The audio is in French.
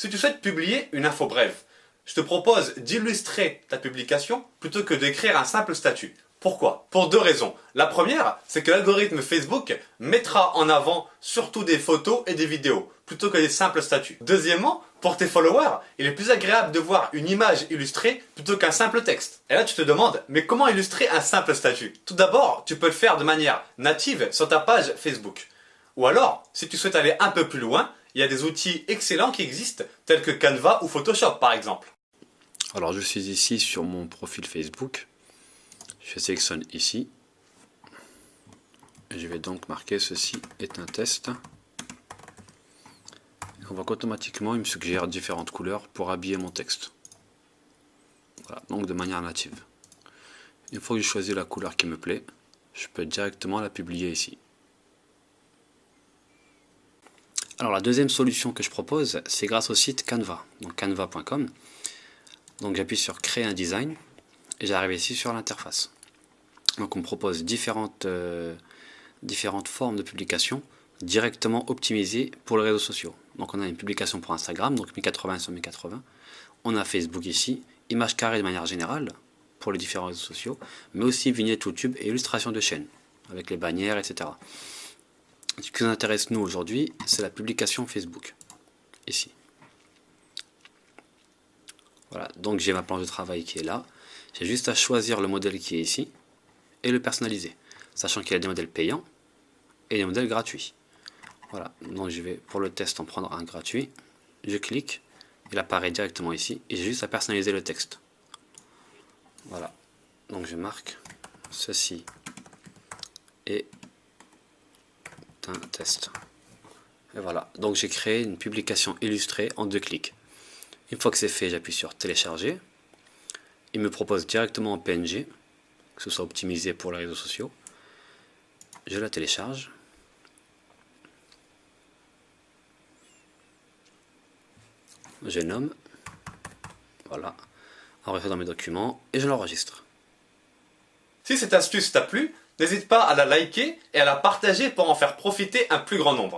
Si tu souhaites publier une info brève, je te propose d'illustrer ta publication plutôt que d'écrire un simple statut. Pourquoi? Pour deux raisons. La première, c'est que l'algorithme Facebook mettra en avant surtout des photos et des vidéos, plutôt que des simples statuts. Deuxièmement, pour tes followers, il est plus agréable de voir une image illustrée plutôt qu'un simple texte. Et là tu te demandes, mais comment illustrer un simple statut? Tout d'abord, tu peux le faire de manière native sur ta page Facebook. Ou alors, si tu souhaites aller un peu plus loin, il y a des outils excellents qui existent, tels que Canva ou Photoshop par exemple. Alors je suis ici sur mon profil Facebook. Je sélectionne ici. Et je vais donc marquer ceci est un test. Et on voit qu'automatiquement il me suggère différentes couleurs pour habiller mon texte. Voilà, donc de manière native. Une fois que j'ai choisi la couleur qui me plaît, je peux directement la publier ici. Alors la deuxième solution que je propose, c'est grâce au site Canva, donc canva.com. Donc j'appuie sur créer un design et j'arrive ici sur l'interface. Donc on me propose différentes formes de publication directement optimisées pour les réseaux sociaux. Donc on a une publication pour Instagram, donc 1080 sur 1080. On a Facebook ici, image carrée de manière générale pour les différents réseaux sociaux, mais aussi vignette YouTube et illustration de chaîne avec les bannières, etc. Ce qui nous intéresse nous aujourd'hui, c'est la publication Facebook, ici. Voilà, donc j'ai ma planche de travail qui est là. J'ai juste à choisir le modèle qui est ici et le personnaliser, sachant qu'il y a des modèles payants et des modèles gratuits. Voilà, donc je vais pour le test en prendre un gratuit. Je clique, il apparaît directement ici et j'ai juste à personnaliser le texte. Voilà, donc je marque ceci est un test. Et voilà, donc j'ai créé une publication illustrée en 2 clics. Une fois que c'est fait, j'appuie sur télécharger. Il me propose directement en PNG, que ce soit optimisé pour les réseaux sociaux. Je la télécharge. Je nomme. Voilà. Enregistrer dans mes documents et je l'enregistre. Si cette astuce t'a plu, n'hésite pas à la liker et à la partager pour en faire profiter un plus grand nombre.